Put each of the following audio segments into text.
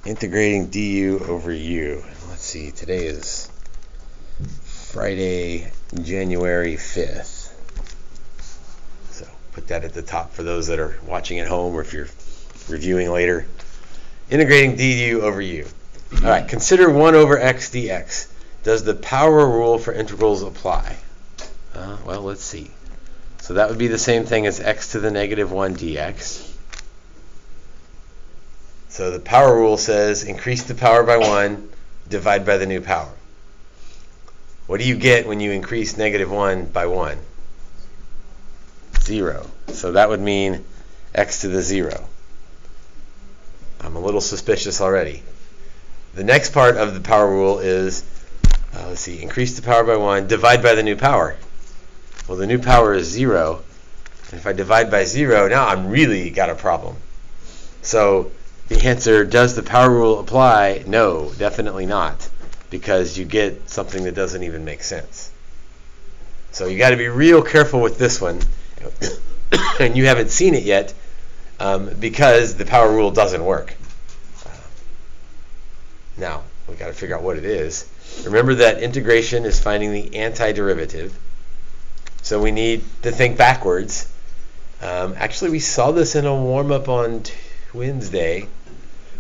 integrating du over u. Let's see, today is Friday, January 5th. So put that at the top for those that are watching at home or if you're reviewing later. Integrating du over u. All right, consider 1 over x dx. Does the power rule for integrals apply? Well, let's see. So that would be the same thing as x to the negative 1 dx. So the power rule says increase the power by 1, divide by the new power. What do you get when you increase negative 1 by 1? 0. So that would mean x to the 0. I'm a little suspicious already. The next part of the power rule is, let's see, increase the power by 1, divide by the new power. Well, the new power is 0. And if I divide by 0, now I'm really got a problem. So the answer, does the power rule apply? No, definitely not, because you get something that doesn't even make sense. So you got to be real careful with this one, and you haven't seen it yet because the power rule doesn't work. Now, we got to figure out what it is. Remember that integration is finding the antiderivative, so we need to think backwards. Actually, we saw this in a warm-up on Wednesday.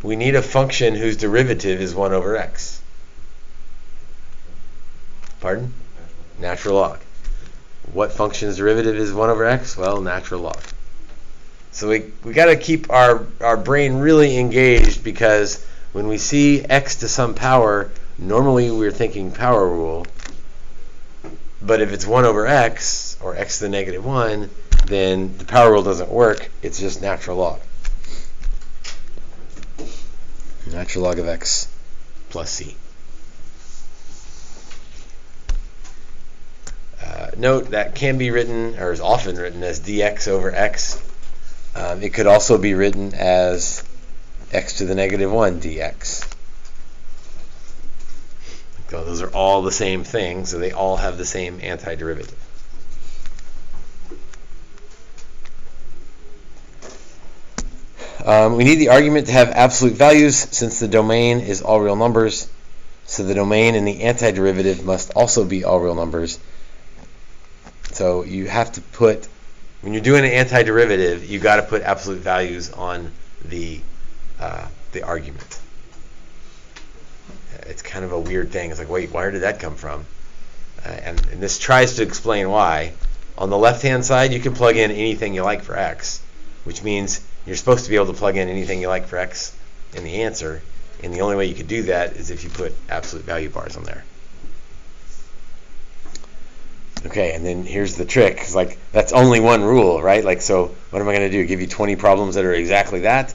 We need a function whose derivative is 1 over x. Pardon? Natural log. What function's derivative is 1 over x? Well, natural log. So we got to keep our brain really engaged, because when we see x to some power, normally we're thinking power rule. But if it's 1 over x, or x to the negative 1, then the power rule doesn't work. It's just natural log. Natural log of x plus c. Note that can be written, or is often written, as dx over x. It could also be written as x to the negative 1 dx. So those are all the same thing, so they all have the same antiderivative. We need the argument to have absolute values, since the domain is all real numbers. So the domain and the antiderivative must also be all real numbers. So you have to put, when you're doing an antiderivative, you got to put absolute values on the argument. It's kind of a weird thing. It's like, wait, where did that come from? And this tries to explain why. On the left-hand side, you can plug in anything you like for x, which means you're supposed to be able to plug in anything you like for x in the answer. And the only way you could do that is if you put absolute value bars on there. Okay, and then here's the trick. It's like, that's only one rule, right? Like, so what am I going to do? Give you 20 problems that are exactly that?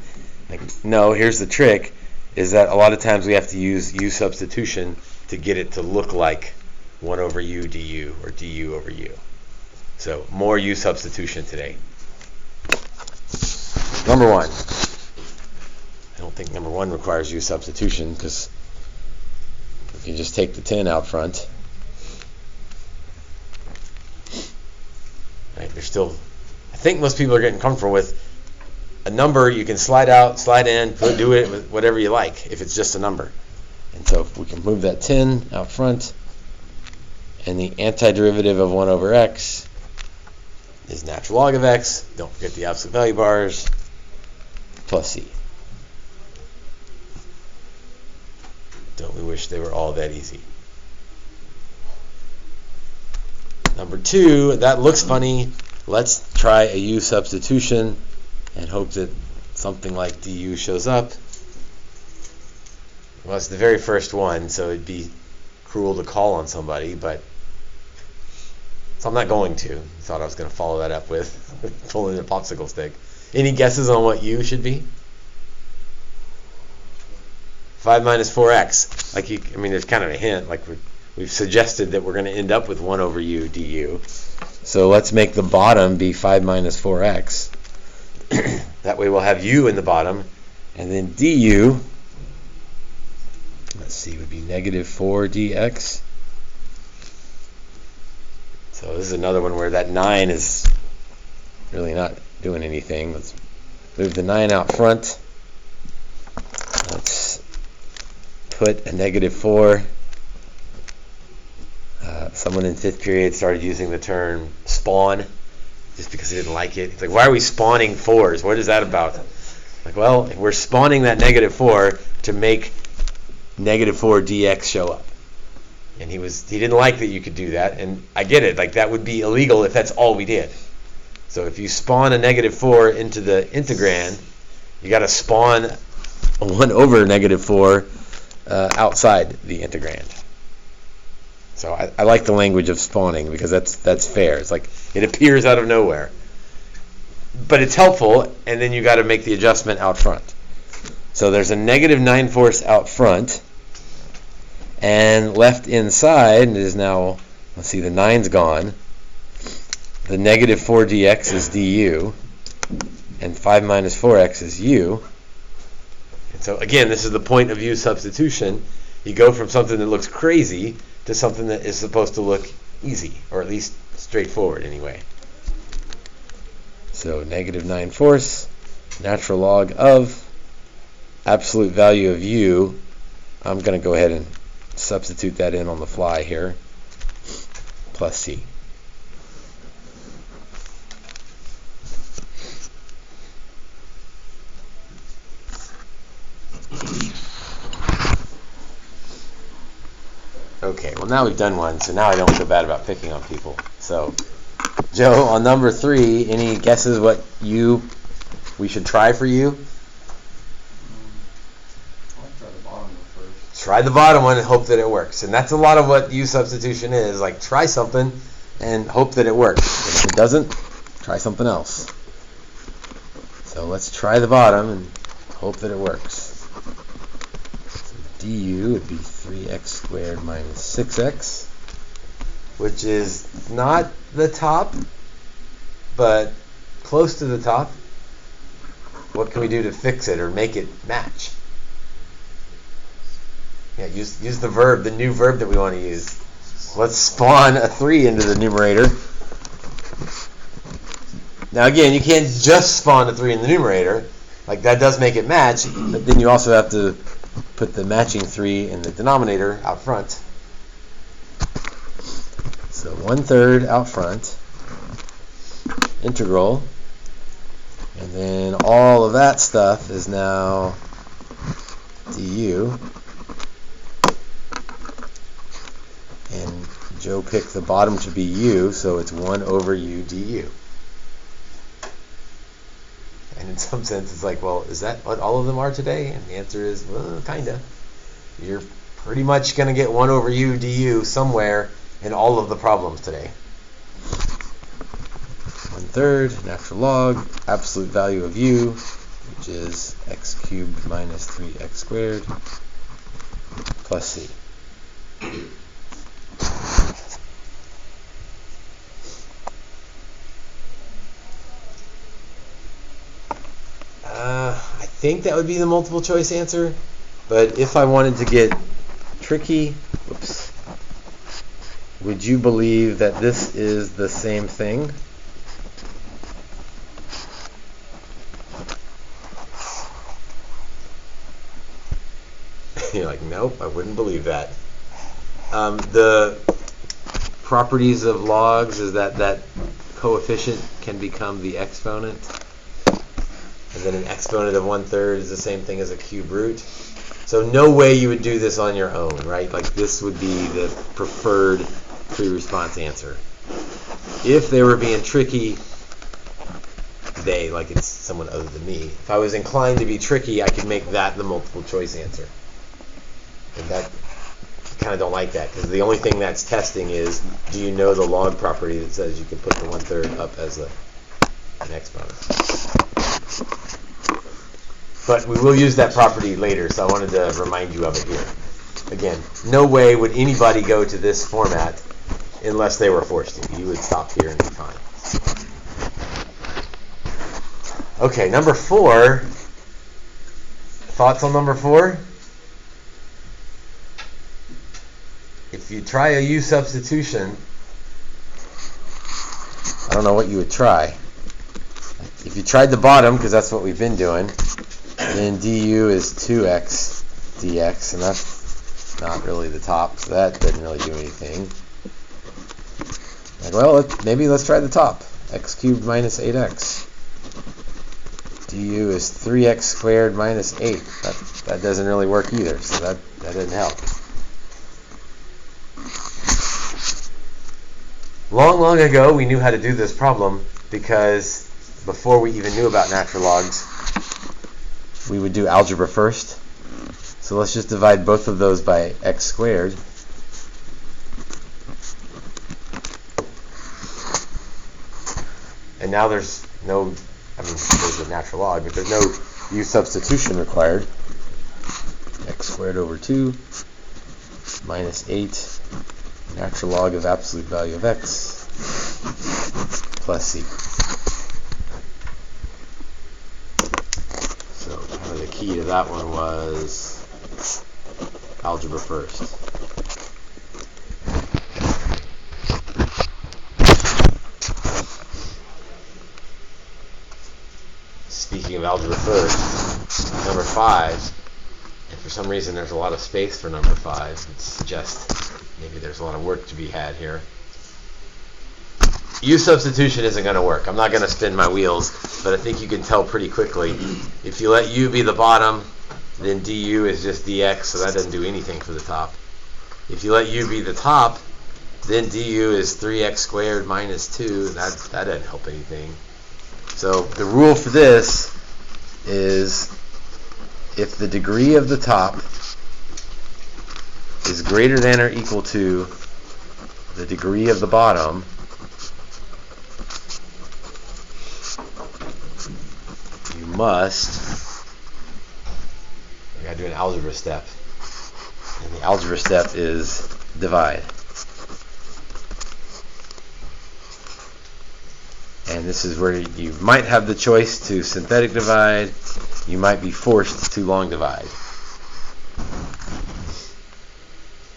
Like, no, here's the trick, is that a lot of times we have to use u substitution to get it to look like 1 over u du, or du over u. So more u substitution today. Number 1. I don't think number 1 requires u substitution, because you just take the 10 out front. Right, there's still, I think most people are getting comfortable with a number you can slide out, slide in, do it with whatever you like if it's just a number. And so if we can move that 10 out front, and the antiderivative of 1 over x is natural log of x, don't forget the absolute value bars, plus c. Don't we wish they were all that easy? Number 2, that looks funny. Let's try a u substitution and hope that something like du shows up. Well, it's the very first one, so it'd be cruel to call on somebody, but so I'm not going to. Thought I was going to follow that up with pulling a popsicle stick. Any guesses on what u should be? 5 minus 4x. Like, I mean, there's kind of a hint. Like, we've suggested that we're going to end up with 1 over u du. So let's make the bottom be 5 minus 4x. That way we'll have u in the bottom. And then du, let's see, would be negative 4 dx. So this is another one where that 9 is really not doing anything. Let's move the 9 out front. Let's put a negative 4. Someone in 5th period started using the term spawn just because they didn't like it. It's like, why are we spawning 4s? What is that about? Like, well, we're spawning that negative 4 to make negative 4 dx show up. And he didn't like that you could do that, and I get it. Like, that would be illegal if that's all we did. So if you spawn a negative 4 into the integrand, you got to spawn a 1 over negative 4 outside the integrand. So I like the language of spawning because that's fair. It's like it appears out of nowhere. But it's helpful, and then you got to make the adjustment out front. So there's a negative 9/4 out front, and left inside is now, let's see, the 9's gone. The negative 4 dx is du, and 5 minus 4x is u. And so again, this is the point of view substitution. You go from something that looks crazy to something that is supposed to look easy, or at least straightforward anyway. So negative 9/4, natural log of absolute value of u. I'm going to go ahead and substitute that in on the fly here, plus c. Okay, well now we've done one, so now I don't feel bad about picking on people. So, Joe, on number 3, any guesses what we should try for you? I'll try the bottom one first. Try the bottom one and hope that it works. And that's a lot of what U substitution is, like try something and hope that it works. If it doesn't, try something else. So let's try the bottom and hope that it works. Du would be 3x squared minus 6x, which is not the top, but close to the top. What can we do to fix it or make it match? Yeah, use the verb, the new verb that we want to use. Let's spawn a 3 into the numerator. Now again, you can't just spawn a 3 in the numerator. Like, that does make it match, but then you also have to put the matching 3 in the denominator out front. So 1/3 out front, integral, and then all of that stuff is now du. And Joe picked the bottom to be u, so it's 1 over u du. And in some sense, it's like, well, is that what all of them are today? And the answer is, well, kind of. You're pretty much going to get 1 over u du somewhere in all of the problems today. 1/3 natural log, absolute value of u, which is x cubed minus 3x squared, plus c. I think that would be the multiple choice answer, but if I wanted to get tricky, would you believe that this is the same thing? You're like, nope, I wouldn't believe that. The properties of logs is that coefficient can become the exponent. And then an exponent of 1/3 is the same thing as a cube root. So no way you would do this on your own, right? Like, this would be the preferred pre-response answer. If they were being tricky, they, like it's someone other than me, if I was inclined to be tricky, I could make that the multiple choice answer. And that, I kind of don't like that, because the only thing that's testing is, do you know the log property that says you can put the 1/3 up as an exponent? But we will use that property later, so I wanted to remind you of it here. Again, no way would anybody go to this format unless they were forced to. You would stop here and be fine. Okay, number 4. Thoughts on number 4? If you try a U substitution, I don't know what you would try. If you tried the bottom, because that's what we've been doing, then du is 2x dx, and not really the top, so that doesn't really do anything. Like, well, maybe let's try the top. X cubed minus 8x. du is 3x squared minus 8. That doesn't really work either, so that didn't help. Long ago, we knew how to do this problem because before we even knew about natural logs, we would do algebra first. So let's just divide both of those by x squared. And now there's no, there's a natural log, but there's no u substitution required. X squared over 2 minus 8 natural log of absolute value of x plus c. So kind of the key to that one was algebra first. Speaking of algebra first, number 5, and for some reason there's a lot of space for number 5, it suggests maybe there's a lot of work to be had here. U substitution isn't going to work. I'm not going to spin my wheels, but I think you can tell pretty quickly. If you let u be the bottom, then du is just dx, so that doesn't do anything for the top. If you let u be the top, then du is 3x squared minus 2. That doesn't help anything. So the rule for this is if the degree of the top is greater than or equal to the degree of the bottom, you must, we gotta do an algebra step. And the algebra step is divide. And this is where you might have the choice to synthetic divide, you might be forced to long divide.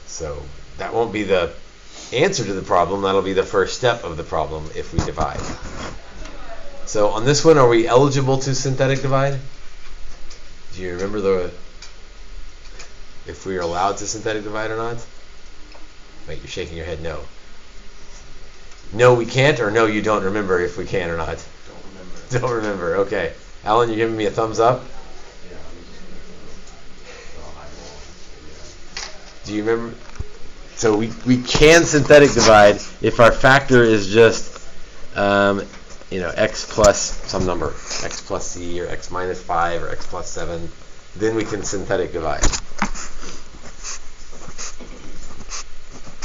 So that won't be the answer to the problem, that'll be the first step of the problem if we divide. So on this one, are we eligible to synthetic divide? Do you remember if we are allowed to synthetic divide or not? Wait, you're shaking your head no. No, we can't, or no, you don't remember if we can or not? Don't remember, okay. Alan, you're giving me a thumbs up? Do you remember? So we can synthetic divide if our factor is just, x plus some number, x plus c, or x minus 5, or x plus 7. Then we can synthetic divide.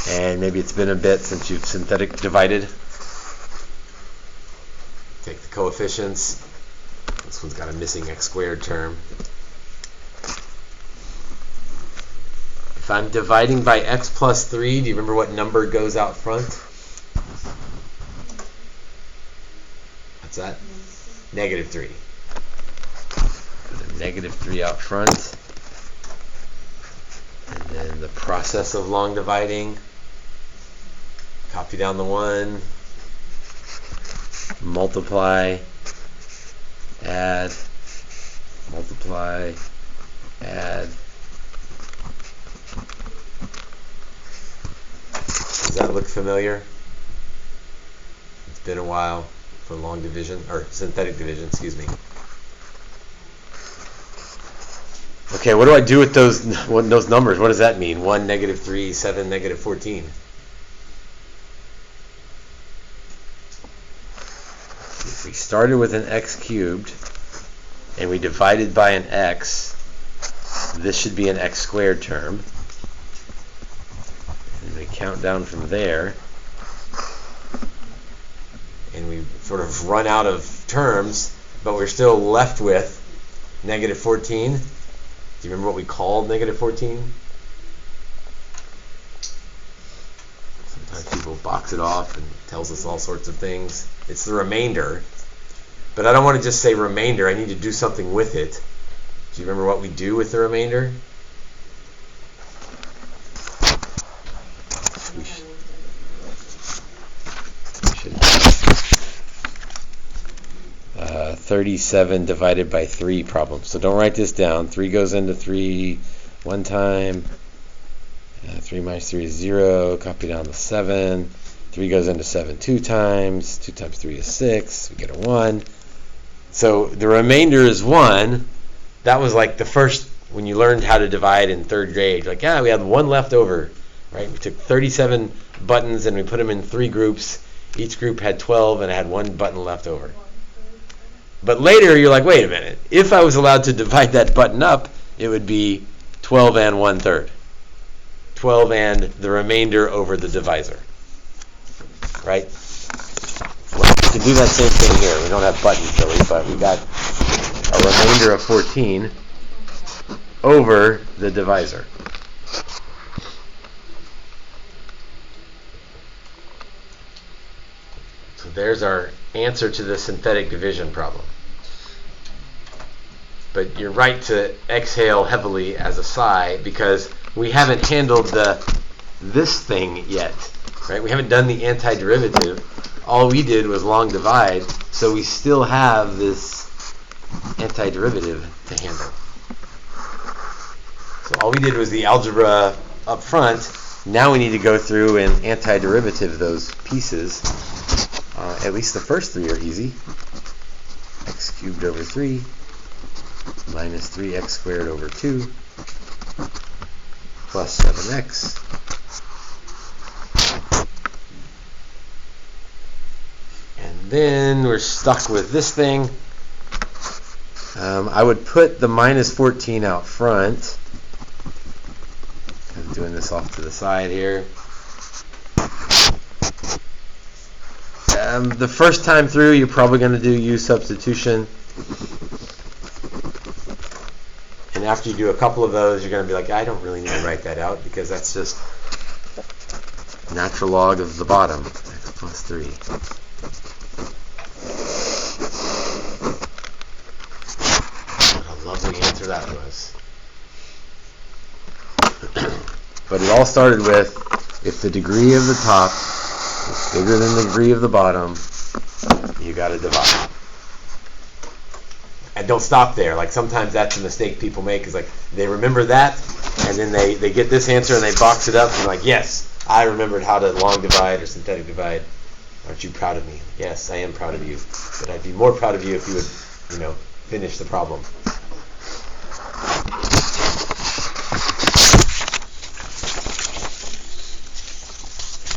And maybe it's been a bit since you've synthetic divided. Take the coefficients. This one's got a missing x squared term. If I'm dividing by x plus 3, do you remember what number goes out front? What's that? Negative 3. Put a negative 3 out front. And then the process of long dividing. Copy down the 1. Multiply. Add. Multiply. Add. Does that look familiar? It's been a while for long division, or synthetic division, excuse me. Okay, what do I do with those numbers? What does that mean? 1, negative 3, 7, negative 14. If we started with an x cubed and we divided by an x, this should be an x squared term. And we count down from there, and we sort of run out of terms, but we're still left with negative 14. Do you remember what we called negative 14? Sometimes people box it off and tells us all sorts of things. It's the remainder, but I don't want to just say remainder. I need to do something with it. Do you remember what we do with the remainder? 37 divided by 3 problem. So don't write this down. 3 goes into 3 one time. 3 minus 3 is 0. Copy down the 7. 3 goes into 7 2 times. 2 times 3 is 6. We get a 1. So the remainder is 1. That was like the first, when you learned how to divide in 3rd grade. Like, yeah, we had 1 left over. Right? We took 37 buttons and we put them in 3 groups. Each group had 12 and it had 1 button left over. But later you're like, wait a minute. If I was allowed to divide that button up, it would be 12 and 1/3. 12 and the remainder over the divisor. Right? Well, we can do that same thing here. We don't have buttons really, but we got a remainder of 14 over the divisor. So there's our answer to the synthetic division problem. But you're right to exhale heavily as a sigh because we haven't handled this thing yet. Right? We haven't done the antiderivative. All we did was long divide, so we still have this antiderivative to handle. So all we did was the algebra up front. Now we need to go through and antiderivative those pieces. At least the first 3 are easy. X cubed over 3 minus 3x squared over 2 plus 7x and then we're stuck with this thing. I would put the minus 14 out front. I'm doing this off to the side here. The first time through, you're probably going to do U substitution. And after you do a couple of those, you're going to be like, I don't really need to write that out because that's just natural log of the bottom, x plus 3. What a lovely answer that was. But it all started with, if the degree of the top is bigger than the degree of the bottom, you got to divide. And don't stop there. Like sometimes that's a mistake people make, is like they remember that and then they get this answer and they box it up and like, yes, I remembered how to long divide or synthetic divide. Aren't you proud of me? Yes, I am proud of you. But I'd be more proud of you if you would, finish the problem.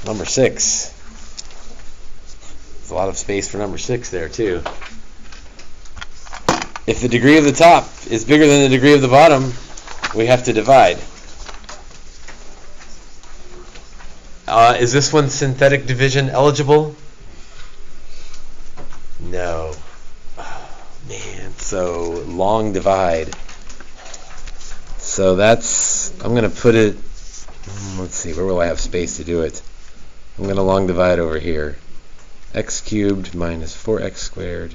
Number 6. There's a lot of space for number 6 there too. If the degree of the top is bigger than the degree of the bottom, we have to divide. Is this one synthetic division eligible? No. Oh, man. So long divide. So I'm going to put it, let's see, where will I have space to do it? I'm going to long divide over here. X cubed minus 4x squared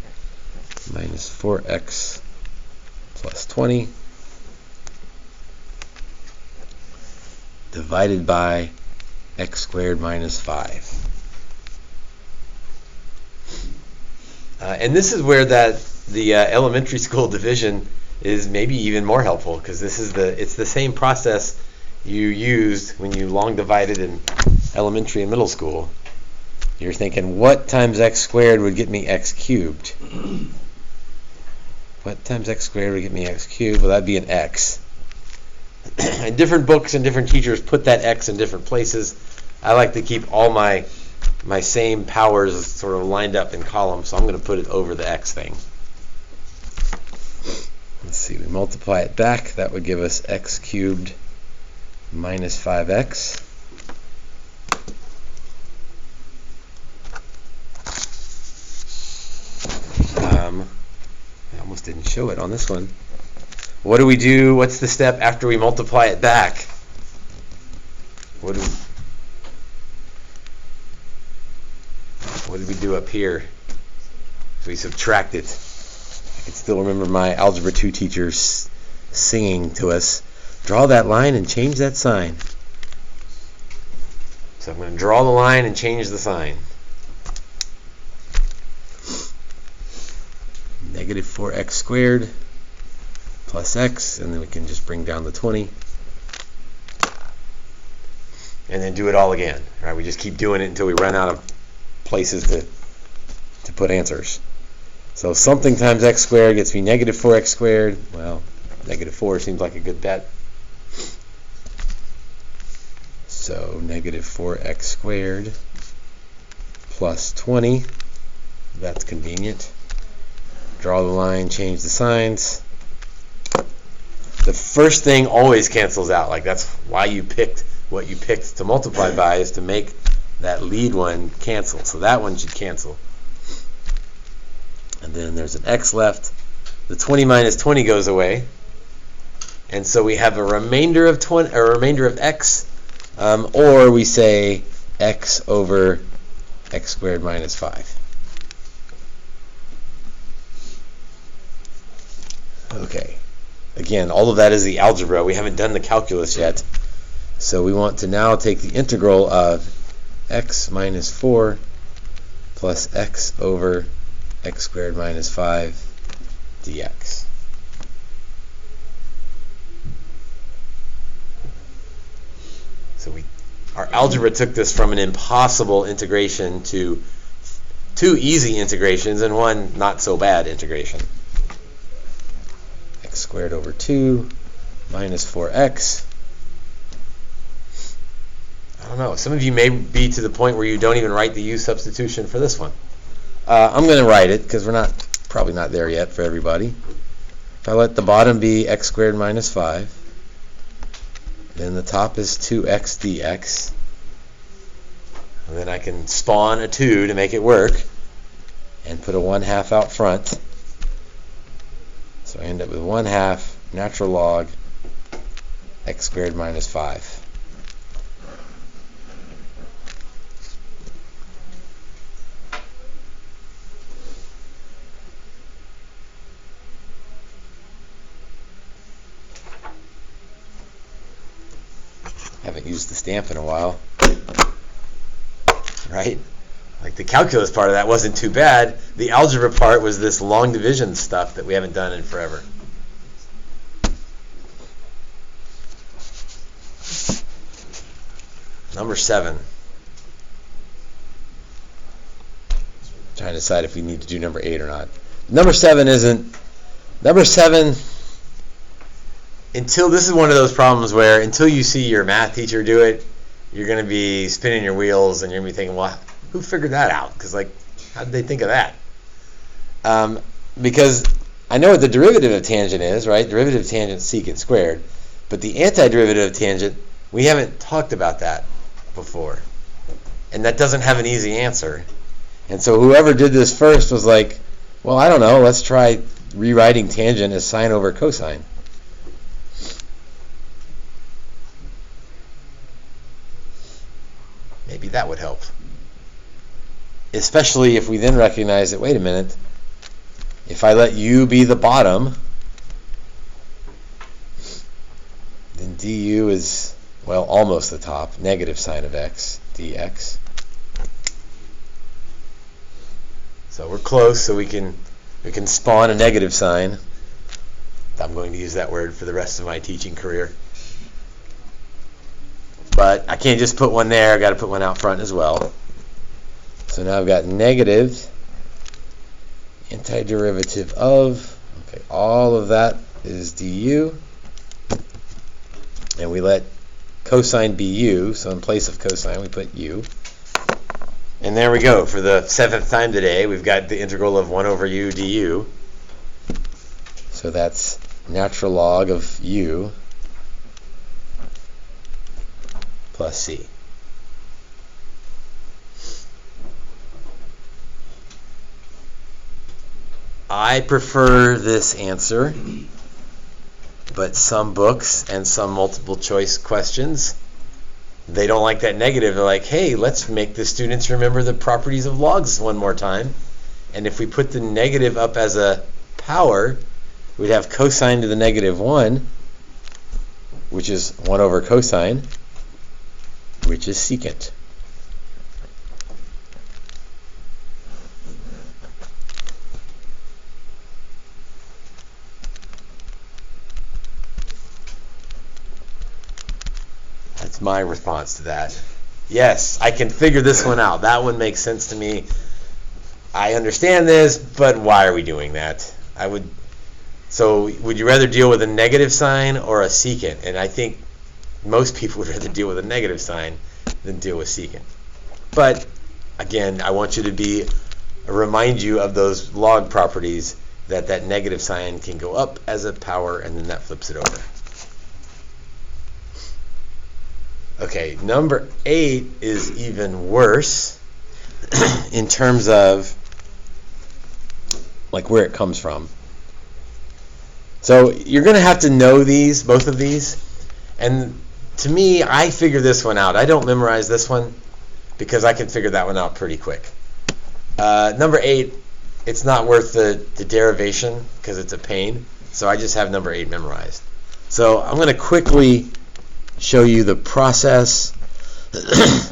minus 4x plus 20 divided by x squared minus 5. And this is where the elementary school division is maybe even more helpful, because it's the same process you used when you long divided in elementary and middle school. You're thinking, what times x squared would get me x cubed? What times x squared would get me x cubed? Well, that'd be an x. And different books and different teachers put that x in different places. I like to keep all my same powers sort of lined up in columns, so I'm going to put it over the x thing. Let's see, we multiply it back. That would give us x cubed minus 5x. I almost didn't show it on this one. What do we do? What's the step after we multiply it back? What did we do up here? So we subtract it. I can still remember my Algebra 2 teachers singing to us, draw that line and change that sign. So I'm going to draw the line and change the sign. Negative 4x squared plus x, and then we can just bring down the 20. and then do it all again. Right? We just keep doing it until we run out of places to put answers. So something times x squared gets me negative 4x squared. Well, negative 4 seems like a good bet. So negative 4x squared plus 20. That's convenient. Draw the line, change the signs. The first thing always cancels out. Like, that's why you picked what you picked to multiply by, is to make that lead one cancel. So that one should cancel. And then there's an x left. The 20 minus 20 goes away. And so we have a remainder of 20, or a remainder of x, or we say x over x squared minus 5. Okay. Again, all of that is the algebra. We haven't done the calculus yet. So we want to now take the integral of x minus 4 plus x over x squared minus 5 dx. So our algebra took this from an impossible integration to 2 easy integrations and 1 not so bad integration. X squared over 2 minus 4x. I don't know. Some of you may be to the point where you don't even write the u substitution for this one. I'm going to write it because we're probably not there yet for everybody. If I let the bottom be x squared minus 5, then the top is 2x dx. And then I can spawn a 2 to make it work and put a 1/2 out front. So I end up with 1/2 natural log x squared minus 5. Haven't used the stamp in a while, right? Like, the calculus part of that wasn't too bad. The algebra part was this long division stuff that we haven't done in forever. Number 7. Trying to decide if we need to do number 8 or not. Number 7 isn't. Number 7. This is one of those problems where until you see your math teacher do it, you're going to be spinning your wheels and you're going to be thinking, well, who figured that out? Because, like, how did they think of that? Because I know what the derivative of tangent is, right? Derivative of tangent secant squared. But the antiderivative of tangent, we haven't talked about that before. And that doesn't have an easy answer. And so whoever did this first was like, well, I don't know, let's try rewriting tangent as sine over cosine. Maybe that would help. Especially if we then recognize that, wait a minute, if I let u be the bottom, then du is, well, almost the top, negative sine of x dx. So we're close, so we can spawn a negative sign. I'm going to use that word for the rest of my teaching career. But I can't just put one there, I've got to put one out front as well. So now I've got negative antiderivative of, okay, all of that is du. And we let cosine be u, so in place of cosine we put u. And there we go. For the 7th time today, we've got the integral of 1 over u du. So that's natural log of u plus c. I prefer this answer, but some books and some multiple choice questions, they don't like that negative. They're like, hey, let's make the students remember the properties of logs one more time. And if we put the negative up as a power, we'd have cosine to the negative 1, which is 1 over cosine, which is secant. What's my response to that? Yes, I can figure this one out. That one makes sense to me. I understand this, but why are we doing that? So would you rather deal with a negative sign or a secant? And I think most people would rather deal with a negative sign than deal with secant. But again, I want you to remind you of those log properties, that negative sign can go up as a power and then that flips it over. Okay, number 8 is even worse in terms of like where it comes from. So you're going to have to know both of these. And to me, I figure this one out. I don't memorize this one because I can figure that one out pretty quick. Number 8, it's not worth the derivation because it's a pain. So I just have number 8 memorized. So I'm going to quickly show you the process,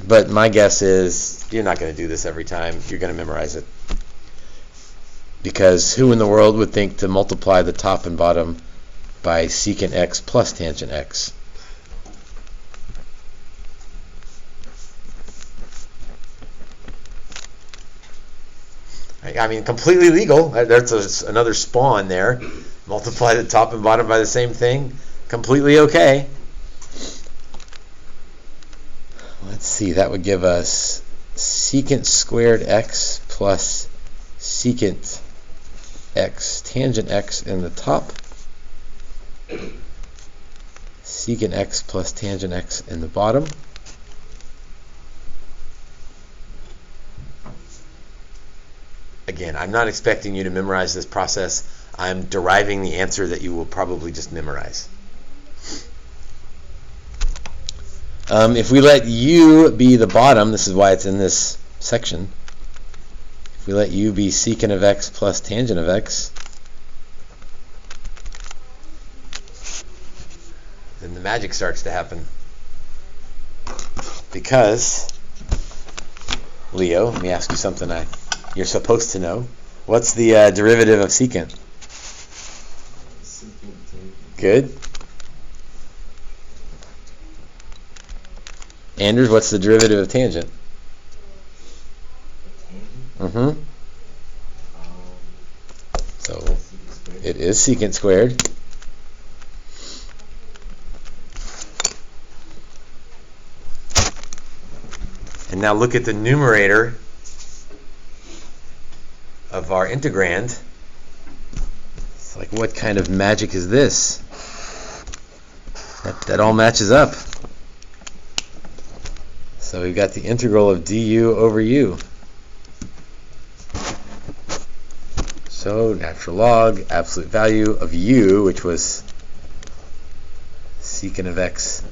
but my guess is you're not going to do this every time. You're going to memorize it. Because who in the world would think to multiply the top and bottom by secant x plus tangent x? I mean, completely legal. There's another spawn there. Multiply the top and bottom by the same thing. Completely okay. Let's see, that would give us secant squared x plus secant x tangent x in the top, secant x plus tangent x in the bottom. Again, I'm not expecting you to memorize this process. I'm deriving the answer that you will probably just memorize. If we let u be the bottom, this is why it's in this section. If we let u be secant of x plus tangent of x, then the magic starts to happen. Because, Leo, let me ask you something you're supposed to know. What's the derivative of secant? Good. Anders, what's the derivative of tangent? Mm-hmm. So it is secant squared. And now look at the numerator of our integrand. It's like, what kind of magic is this? That all matches up. So we've got the integral of du over u. So natural log, absolute value of u, which was secant of x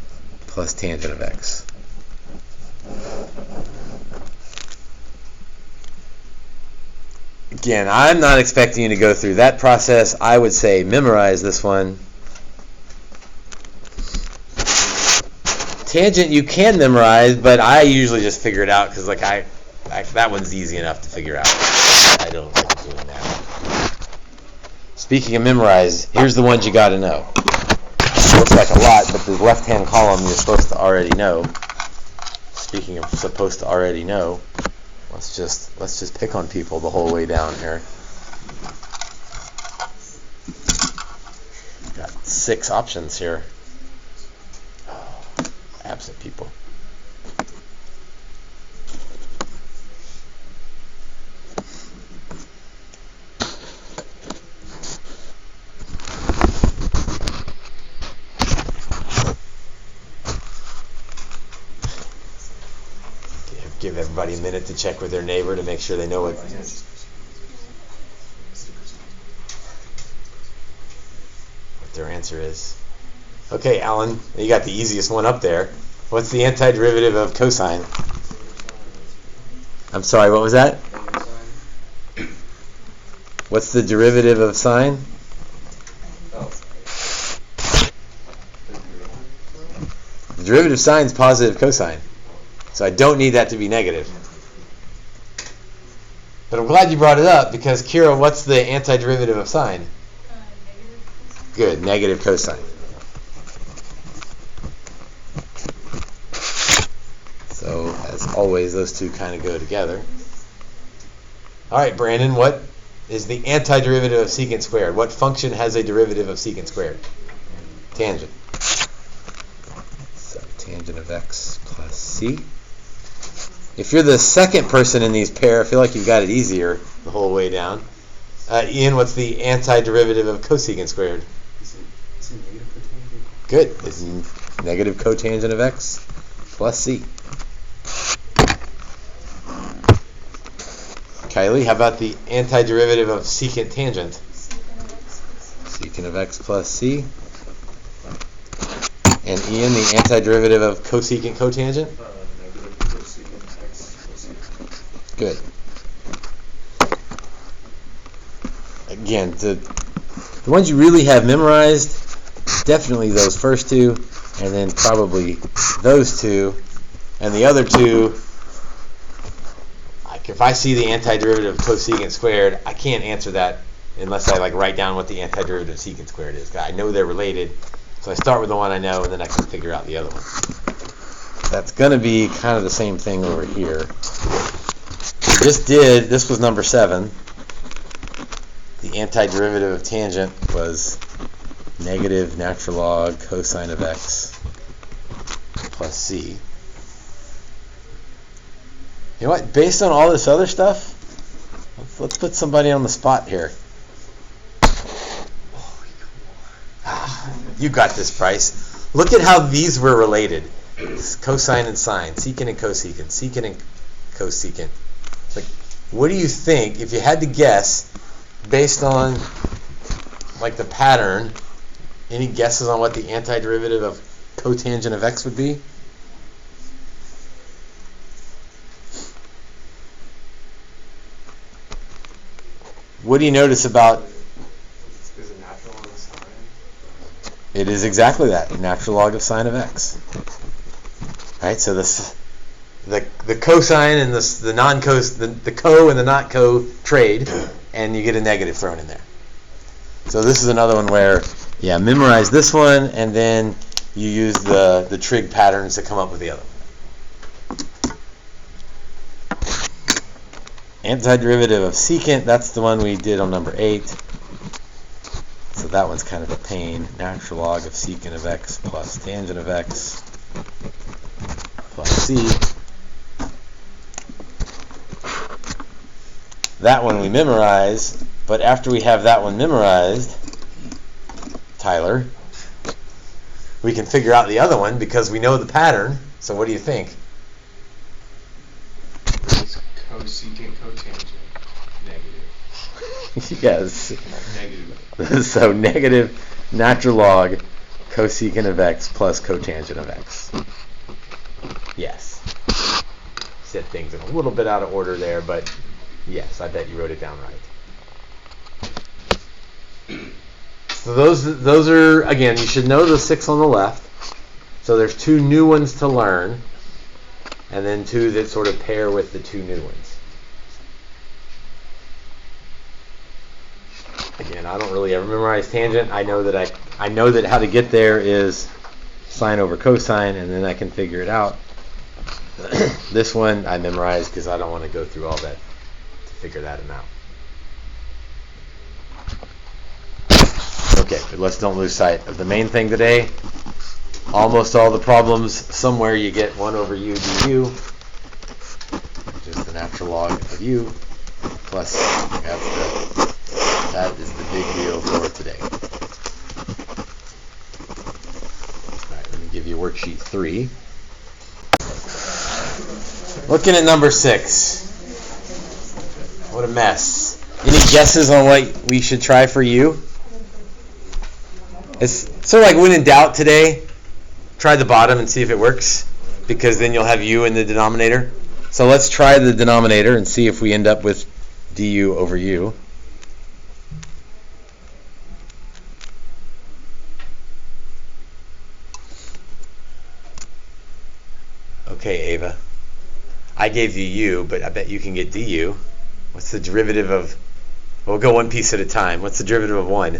plus tangent of x. Again, I'm not expecting you to go through that process. I would say memorize this one. Tangent you can memorize, but I usually just figure it out because that one's easy enough to figure out. I don't like doing that. Speaking of memorize, here's the ones you got to know. Looks like a lot, but the left-hand column you're supposed to already know. Speaking of supposed to already know, let's just pick on people the whole way down here. Got 6 options here. Absent people. Give everybody a minute to check with their neighbor to make sure they know what their answer is. Okay, Alan, you got the easiest one up there. What's the antiderivative of cosine? I'm sorry, what was that? What's the derivative of sine? The derivative of sine is positive cosine. So I don't need that to be negative. But I'm glad you brought it up because, Kira, what's the antiderivative of sine? Good, negative cosine. always those two kind of go together. All right, Brandon, what is the antiderivative of secant squared? What function has a derivative of secant squared? Tangent. So tangent of x plus c. If you're the second person in these pair, I feel like you've got it easier the whole way down. Ian, what's the antiderivative of cosecant squared? Is it negative cotangent? Good. It's negative cotangent of x plus c. Kylie, how about the antiderivative of secant tangent? Secant of x plus c. And Ian, the antiderivative of cosecant cotangent? Negative cosecant x plus c. Good. Again, the ones you really have memorized, definitely those first two, and then probably those two, and the other two. Like if I see the antiderivative of cosecant squared, I can't answer that unless I write down what the antiderivative of secant squared is. I know they're related, so I start with the one I know, and then I can figure out the other one. That's going to be kind of the same thing over here. This was number 7. The antiderivative of tangent was negative natural log cosine of x plus c. You know what? Based on all this other stuff, let's put somebody on the spot here. You got this, Bryce. Look at how these were related. Cosine and sine, secant and cosecant, secant and cosecant. What do you think, if you had to guess, based on the pattern, any guesses on what the antiderivative of cotangent of x would be? What do you notice about? Is it natural log of sine? It is exactly that, natural log of sine of x. All right, so the cosine and the non-cos, the co and the not co trade, and you get a negative thrown in there. So this is another one where, memorize this one, and then you use the trig patterns to come up with the other one. Antiderivative of secant, that's the one we did on number 8. So that one's kind of a pain. Natural log of secant of x plus tangent of x plus c. That one we memorize, but after we have that one memorized, Tyler, we can figure out the other one because we know the pattern. So what do you think? It's cosecant cotangent. Negative. Yes. Negative. So negative natural log cosecant of x plus cotangent of x. Yes. Said things in a little bit out of order there, but yes, I bet you wrote it down right. So those are, again, you should know the 6 on the left. So there's 2 new ones to learn, and then 2 that sort of pair with the 2 new ones. Again, I don't really ever memorize tangent. I know that how to get there is sine over cosine, and then I can figure it out. This one I memorized because I don't want to go through all that to figure that out. Okay, but let's don't lose sight of the main thing today. Almost all the problems, somewhere you get 1 over u du, which is the natural log of u, plus that is the big deal for today. All right, let me give you worksheet 3. Looking at number 6. What a mess. Any guesses on what we should try for u? It's sort of like when in doubt today, try the bottom and see if it works, because then you'll have u in the denominator. So let's try the denominator and see if we end up with du over u. Okay, Ava. I gave you u, but I bet you can get du. What's the derivative of... We'll go one piece at a time. What's the derivative of 1?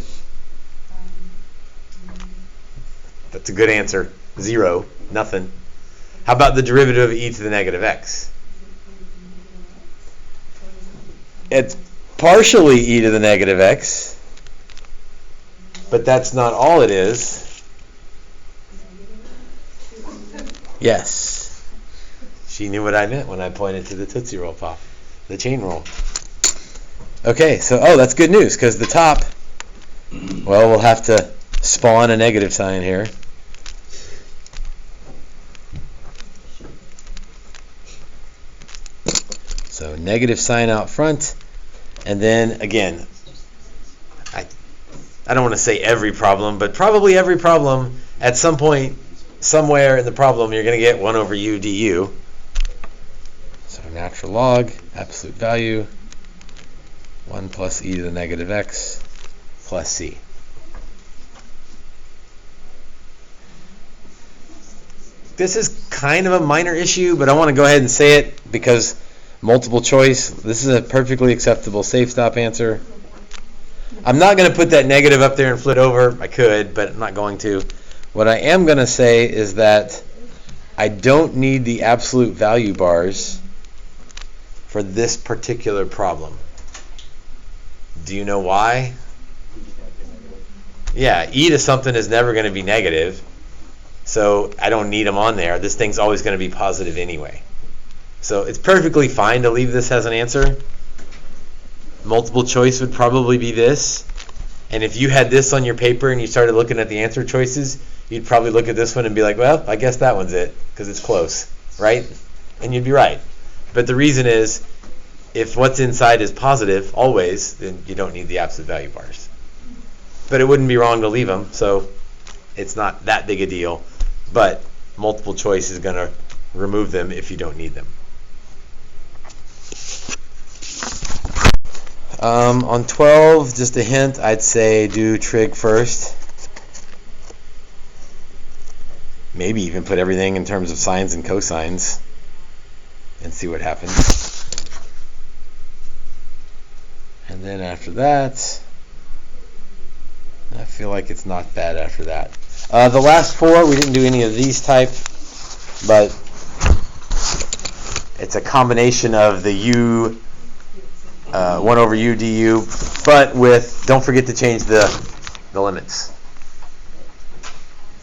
That's a good answer. 0. Nothing. How about the derivative of e to the negative x? It's partially e to the negative x, but that's not all it is. Yes. She knew what I meant when I pointed to the Tootsie Roll Pop, the chain roll. Okay, so, that's good news, because the top, well, we'll have to spawn a negative sign here. So negative sign out front, and then again, I don't want to say every problem, but probably every problem at some point, somewhere in the problem, you're going to get 1 over u du. So natural log, absolute value, 1 plus e to the negative x plus c. This is kind of a minor issue, but I want to go ahead and say it because multiple choice, this is a perfectly acceptable safe stop answer. I'm not going to put that negative up there and flip over. I could, but I'm not going to. What I am going to say is that I don't need the absolute value bars for this particular problem. Do you know why? Yeah, e to something is never going to be negative, so I don't need them on there. This thing's always going to be positive anyway. So it's perfectly fine to leave this as an answer. Multiple choice would probably be this. And if you had this on your paper and you started looking at the answer choices, you'd probably look at this one and be like, well, I guess that one's it, because it's close, right? And you'd be right. But the reason is, if what's inside is positive, always, then you don't need the absolute value bars. But it wouldn't be wrong to leave them, so it's not that big a deal. But multiple choice is going to remove them if you don't need them. On 12, just a hint, I'd say do trig first. Maybe even put everything in terms of sines and cosines and see what happens. And then after that, I feel like it's not bad after that. The last 4, we didn't do any of these type, but it's a combination of the u 1 over u du, but with, don't forget to change the limits.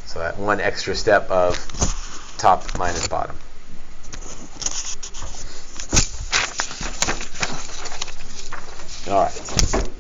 So that one extra step of top minus bottom. All right.